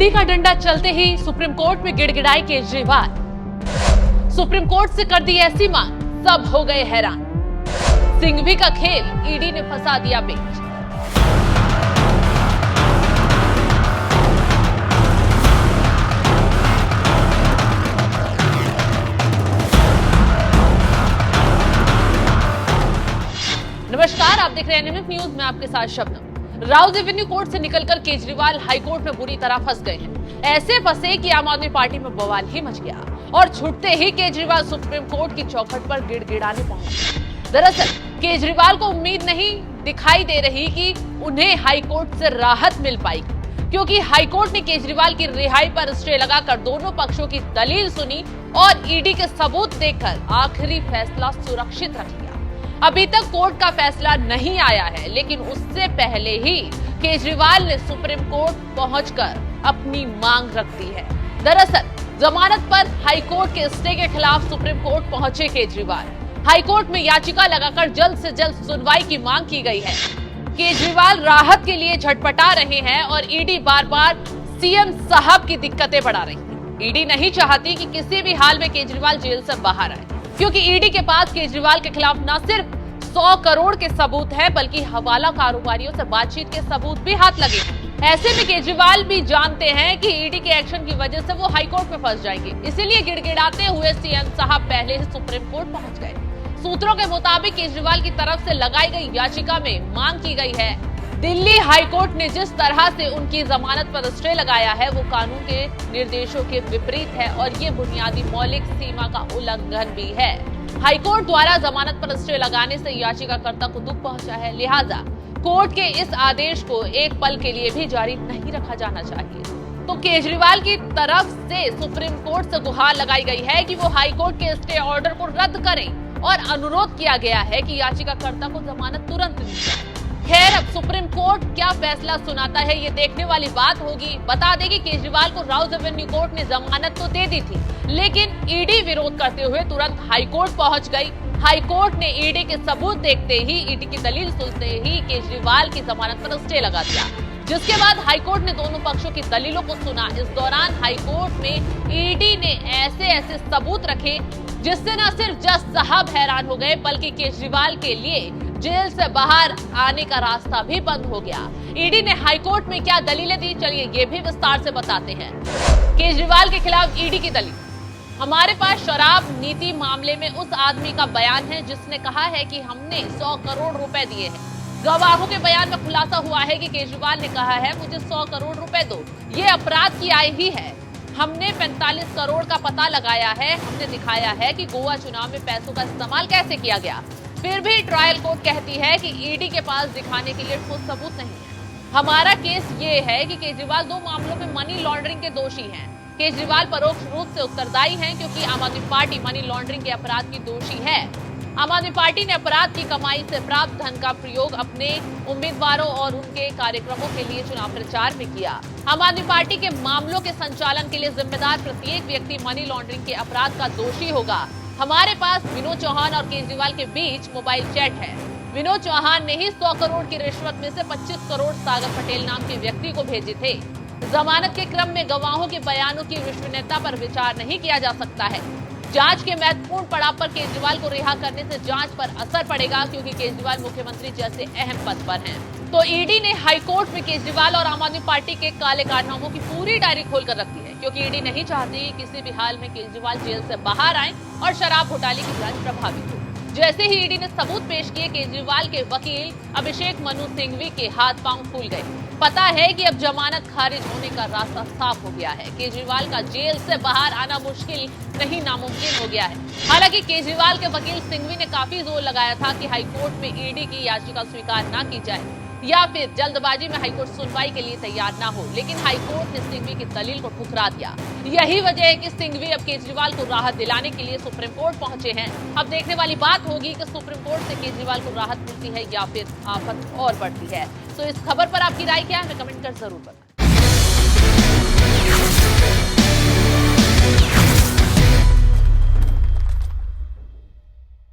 ED का डंडा चलते ही सुप्रीम कोर्ट में गिड़गिड़ाई केजरीवाल। सुप्रीम कोर्ट से कर दी ऐसी मांग, सब हो गए हैरान। सिंघवी का खेल ईडी ने फंसा दिया पेच। नमस्कार, आप देख रहे हैं एनएमएफ न्यूज में आपके साथ शबनम। राउज एवेन्यू कोर्ट से निकलकर केजरीवाल हाईकोर्ट में बुरी तरह फंस गए हैं। ऐसे फंसे कि आम आदमी पार्टी में बवाल ही मच गया और छूटते ही केजरीवाल सुप्रीम कोर्ट की चौखट पर गिड़गिड़ाने पहुंचे। दरअसल केजरीवाल को उम्मीद नहीं दिखाई दे रही कि उन्हें हाईकोर्ट से राहत मिल पाएगी, क्योंकि हाईकोर्ट ने केजरीवाल की रिहाई पर स्टे लगाकर दोनों पक्षों की दलील सुनी और ईडी के सबूत देखकर आखिरी फैसला सुरक्षित रख लिया। अभी तक कोर्ट का फैसला नहीं आया है, लेकिन उससे पहले ही केजरीवाल ने सुप्रीम कोर्ट पहुंचकर अपनी मांग रख दी है। दरअसल जमानत पर हाईकोर्ट के स्टे के खिलाफ सुप्रीम कोर्ट पहुंचे केजरीवाल। हाईकोर्ट में याचिका लगाकर जल्द से जल्द सुनवाई की मांग की गई है। केजरीवाल राहत के लिए झटपटा रहे हैं और ईडी बार बार सीएम साहब की दिक्कतें बढ़ा रही है। ईडी नहीं चाहती कि किसी भी हाल में केजरीवाल जेल से बाहर आए, क्योंकि ईडी के पास केजरीवाल के खिलाफ न सिर्फ 100 करोड़ के सबूत है, बल्कि हवाला कारोबारियों से बातचीत के सबूत भी हाथ लगे हैं। ऐसे में केजरीवाल भी जानते हैं कि ईडी के एक्शन की वजह से वो हाईकोर्ट में फंस जाएंगे, इसीलिए गिड़गिड़ाते हुए सीएम साहब पहले ही सुप्रीम कोर्ट पहुंच गए। सूत्रों के मुताबिक केजरीवाल की तरफ से लगाई गई याचिका में मांग की गई है, दिल्ली हाईकोर्ट ने जिस तरह से उनकी जमानत पर स्टे लगाया है वो कानून के निर्देशों के विपरीत है और ये बुनियादी मौलिक सीमा का उल्लंघन भी है। हाईकोर्ट द्वारा जमानत पर स्टे लगाने से याचिकाकर्ता को दुख पहुंचा है, लिहाजा कोर्ट के इस आदेश को एक पल के लिए भी जारी नहीं रखा जाना चाहिए। तो केजरीवाल की तरफ से सुप्रीम कोर्ट से गुहार लगाई गई है कि वो हाईकोर्ट के स्टे ऑर्डर को रद्द करें और अनुरोध किया गया है कि याचिकाकर्ता को जमानत तुरंत दी जाए। खैर, अब सुप्रीम कोर्ट क्या फैसला सुनाता है ये देखने वाली बात होगी। बता दें कि केजरीवाल को राउज एवेन्यू कोर्ट ने जमानत तो दे दी थी, लेकिन ईडी विरोध करते हुए तुरंत हाईकोर्ट पहुंच गई। हाईकोर्ट ने ईडी के सबूत देखते ही, ईडी की दलील सुनते ही केजरीवाल की जमानत पर स्टे लगा दिया, जिसके बाद हाईकोर्ट ने दोनों पक्षों की दलीलों को सुना। इस दौरान हाईकोर्ट में ईडी ने ऐसे सबूत रखे जिससे न सिर्फ जज साहब हैरान हो गए, बल्कि केजरीवाल के लिए जेल से बाहर आने का रास्ता भी बंद हो गया। ईडी ने हाईकोर्ट में क्या दलीलें दी, चलिए ये भी विस्तार से बताते हैं। केजरीवाल के खिलाफ ईडी की दलील। हमारे पास शराब नीति मामले में उस आदमी का बयान है जिसने कहा है कि हमने 100 करोड़ रुपए दिए हैं। गवाहों के बयान में खुलासा हुआ है कि केजरीवाल ने कहा है मुझे 100 करोड़ रुपए दो, ये अपराध की आय ही है। हमने 45 करोड़ का पता लगाया है, हमने दिखाया है कि गोवा चुनाव में पैसों का इस्तेमाल कैसे किया गया। फिर भी ट्रायल कोर्ट कहती है कि ईडी के पास दिखाने के लिए ठोस सबूत नहीं है। हमारा केस ये है कि केजरीवाल 2 मामलों में मनी लॉन्ड्रिंग के दोषी हैं। केजरीवाल परोक्ष रूप से उत्तरदायी हैं, क्योंकि आम आदमी पार्टी मनी लॉन्ड्रिंग के अपराध की दोषी है। आम आदमी पार्टी ने अपराध की कमाई से प्राप्त धन का प्रयोग अपने उम्मीदवारों और उनके कार्यक्रमों के लिए चुनाव प्रचार में किया। आम आदमी पार्टी के मामलों के संचालन के लिए जिम्मेदार प्रत्येक व्यक्ति मनी लॉन्ड्रिंग के अपराध का दोषी होगा। हमारे पास विनोद चौहान और केजरीवाल के बीच मोबाइल चैट है। विनोद चौहान ने ही 100 करोड़ की रिश्वत में से 25 करोड़ सागर पटेल नाम के व्यक्ति को भेजे थे। जमानत के क्रम में गवाहों के बयानों की विश्वसनीयता पर विचार नहीं किया जा सकता है। जांच के महत्वपूर्ण पड़ाव पर केजरीवाल को रिहा करने से जांच पर असर पड़ेगा, क्योंकि केजरीवाल मुख्यमंत्री जैसे अहम पद पर हैं। तो ईडी ने हाईकोर्ट में केजरीवाल और आम आदमी पार्टी के काले कारनामों की पूरी डायरी खोलकर रखी है, क्योंकि ईडी नहीं चाहती किसी भी हाल में केजरीवाल जेल से बाहर आए और शराब घोटाले की जांच प्रभावित हो। जैसे ही ईडी ने सबूत पेश किए, केजरीवाल के वकील अभिषेक मनु सिंघवी के हाथ पांव फूल गए। पता है कि अब जमानत खारिज होने का रास्ता साफ हो गया है। केजरीवाल का जेल से बाहर आना मुश्किल नहीं, नामुमकिन हो गया है। हालांकि केजरीवाल के वकील सिंघवी ने काफी जोर लगाया था कि हाईकोर्ट में ईडी की याचिका स्वीकार न की जाए या फिर जल्दबाजी में हाईकोर्ट सुनवाई के लिए तैयार न हो, लेकिन हाईकोर्ट ने सिंघवी की दलील को ठुकरा दिया। यही वजह है कि सिंघवी अब केजरीवाल को राहत दिलाने के लिए सुप्रीम कोर्ट पहुंचे हैं। अब देखने वाली बात होगी कि सुप्रीम कोर्ट से केजरीवाल को राहत मिलती है या फिर आफत और बढ़ती है। तो इस खबर पर आपकी राय क्या है, हमें कमेंट कर जरूर बताएं।